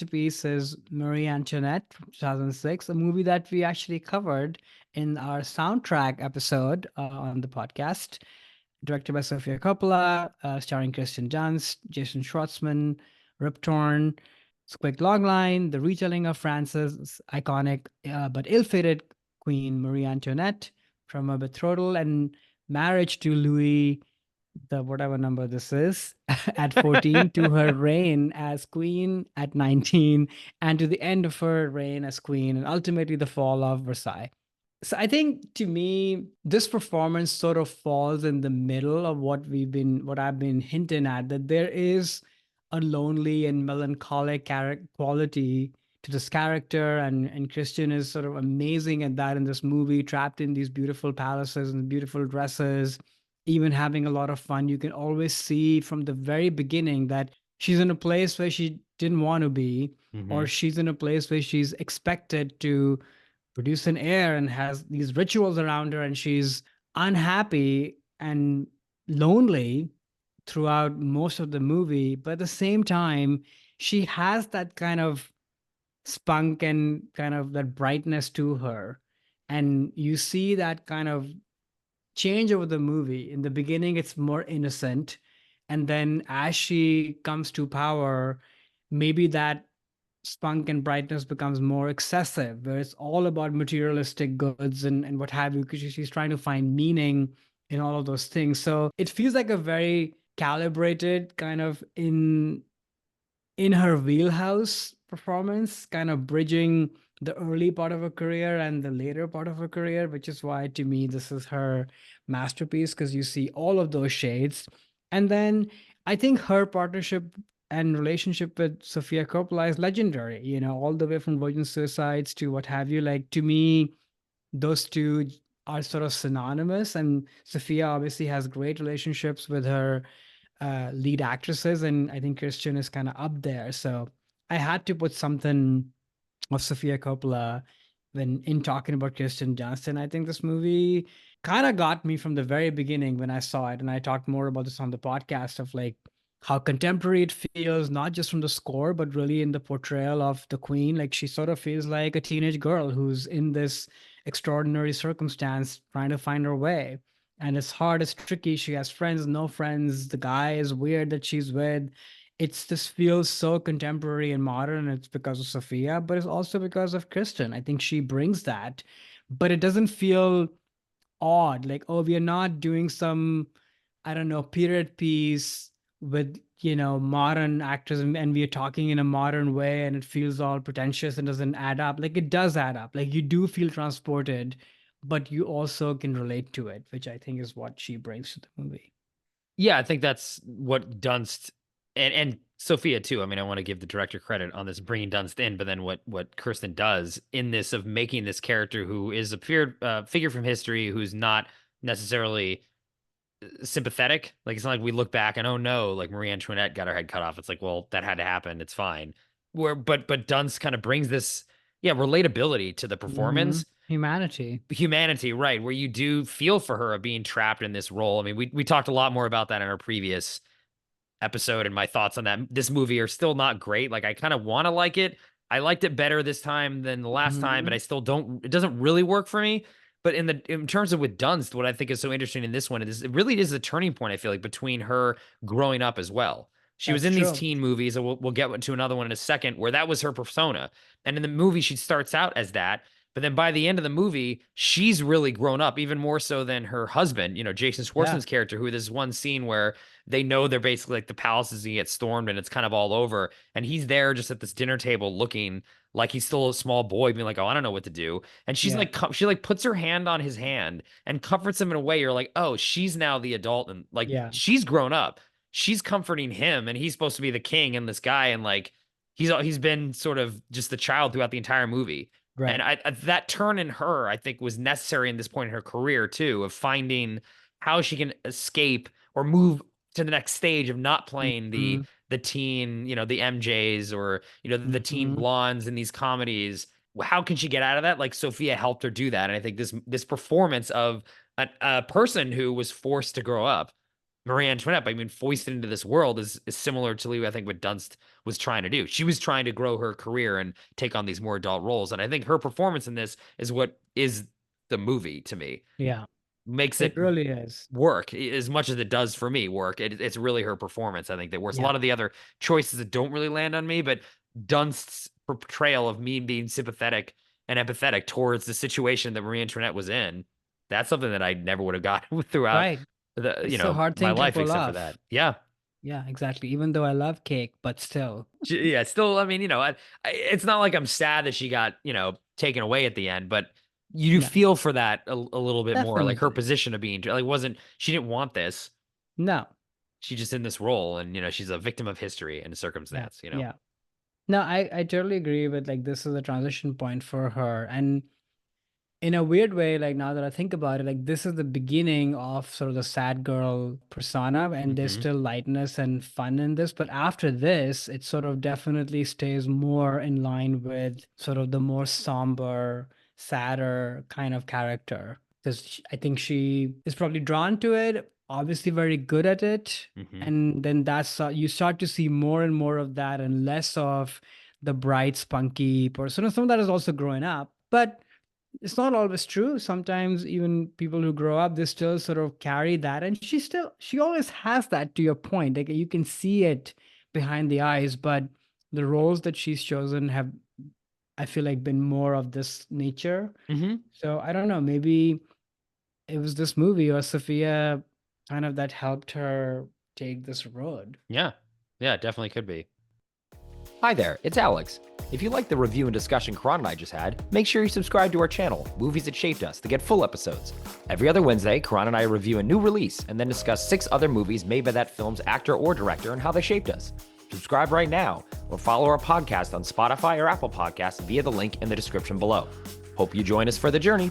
masterpiece is Marie Antoinette from 2006, a movie that we actually covered in our soundtrack episode on the podcast, directed by Sofia Coppola, starring Kirsten Dunst, Jason Schwartzman, Rip Torn. It's a quick logline: the retelling of France's iconic but ill-fated Queen Marie Antoinette, from a betrothal and marriage to Louis the whatever number this is at 14, to her reign as queen at 19, and to the end of her reign as queen, and ultimately the fall of Versailles. So I think, to me, this performance sort of falls in the middle of what I've been hinting at, that there is a lonely and melancholic quality to this character, and Christian is sort of amazing at that in this movie, trapped in these beautiful palaces and beautiful dresses, even having a lot of fun. You can always see from the very beginning that she's in a place where she didn't want to be, or Mhm. she's in a place where she's expected to produce an heir and has these rituals around her, and she's unhappy and lonely throughout most of the movie. But at the same time, she has that kind of spunk and kind of that brightness to her. And you see that kind of change over the movie. In the beginning, it's more innocent. And then as she comes to power, maybe that spunk and brightness becomes more excessive, where it's all about materialistic goods and what have you, because she's trying to find meaning in all of those things. So it feels like a very calibrated kind of in her wheelhouse performance, kind of bridging the early part of her career and the later part of her career, which is why, to me, this is her masterpiece, because you see all of those shades. And then I think her partnership and relationship with Sofia Coppola is legendary, all the way from Virgin Suicides to what have you. Like, to me, those two are sort of synonymous. And Sophia obviously has great relationships with her lead actresses, and I think Christian is kind of up there. So I had to put something of Sofia Coppola when in talking about Kirsten Dunst. I think this movie kind of got me from the very beginning when I saw it, and I talked more about this on the podcast, of like how contemporary it feels, not just from the score, but really in the portrayal of the queen. Like, she sort of feels like a teenage girl who's in this extraordinary circumstance trying to find her way, and it's hard, it's tricky. She has friends, no friends. The guy is weird that she's with. It's just feels so contemporary and modern. It's because of Sophia, but it's also because of Kristen. I think she brings that, but it doesn't feel odd. Like, oh, we are not doing some, I don't know, period piece with, modern actors, and we are talking in a modern way, and it feels all pretentious and doesn't add up. Like, it does add up. Like, you do feel transported, but you also can relate to it, which I think is what she brings to the movie. Yeah, I think that's what Dunst and Sophia too. I mean, I want to give the director credit on this bringing Dunst in, but then what Kirsten does in this of making this character who is a figure from history who's not necessarily sympathetic. Like, it's not like we look back and, oh no, like Marie Antoinette got her head cut off. It's like, well, that had to happen. It's fine. But Dunst kind of brings this, yeah, relatability to the performance, Humanity. humanity, right? Where you do feel for her of being trapped in this role. I mean, we talked a lot more about that in our previous episode, and my thoughts on that. This movie are still not great. Like, I kind of want to like it. I liked it better this time than the last time, but I still don't. It doesn't really work for me. But in terms of with Dunst, what I think is so interesting in this one is it really is a turning point. I feel like between her growing up as well. She was That's in these true. teen movies, and we'll get to another one in a second, where that was her persona. And in the movie, she starts out as that, but then by the end of the movie, she's really grown up, even more so than her husband, Jason Yeah. Schwartzman's character, who there's one scene where they know they're basically like the palace is gonna get stormed and it's kind of all over. And he's there just at this dinner table looking like he's still a small boy, being like, oh, I don't know what to do. And she's Yeah. like, she like puts her hand on his hand and comforts him in a way you're like, oh, she's now the adult and like Yeah. she's grown up. She's comforting him and he's supposed to be the king and this guy. And like, he's been sort of just the child throughout the entire movie. And Right. that turn in her, I think, was necessary in this point in her career too, of finding how she can escape or move to the next stage of not playing Hmm. the teen, the MJs or the teen Hmm. blondes in these comedies. How can she get out of that? Like, Sophia helped her do that, and I think this performance of a person who was forced to grow up Marie Antoinette, by being foisted into this world is similar to, I think, what Dunst was trying to do. She was trying to grow her career and take on these more adult roles. And I think her performance in this is what is the movie to me. Yeah, Makes it it really is. work as much as it does for me work. It's really her performance, I think, that works. A Yeah, lot of the other choices that don't really land on me, but Dunst's portrayal of me being sympathetic and empathetic towards the situation that Marie Antoinette was in, that's something that I never would have got throughout right. the, It's a hard my thing to life, pull except for off. that. Yeah. Yeah, exactly. Even though I love cake, but still. Yeah. Still, I mean, it's not like I'm sad that she got, taken away at the end, but you do No, feel for that a little bit more, like her definitely. position of being like, she didn't want this. No. She's just in this role, and she's a victim of history and Yeah. circumstance. Yeah. No, I totally agree with like this is a transition point for her. And in a weird way, like now that I think about it, like this is the beginning of sort of the sad girl persona, and there's Hmm. still lightness and fun in this. But after this, it sort of definitely stays more in line with sort of the more somber, sadder kind of character. Because I think she is probably drawn to it, obviously very good at it. Hmm. And then that's you start to see more and more of that and less of the bright, spunky person. And some of that is also growing up. But it's not always true. Sometimes even people who grow up, they still sort of carry that. And she always has that, to your point. Like you can see it behind the eyes, but the roles that she's chosen have, I feel like, been more of this nature. Hmm. So I don't know, maybe it was this movie or Sophia kind of that helped her take this road. Yeah. Yeah, it definitely could be. Hi there, it's Alex. If you like the review and discussion Karan and I just had, make sure you subscribe to our channel, Movies That Shaped Us, to get full episodes. Every other Wednesday, Karan and I review a new release and then discuss 6 other movies made by that film's actor or director and how they shaped us. Subscribe right now or follow our podcast on Spotify or Apple Podcasts via the link in the description below. Hope you join us for the journey.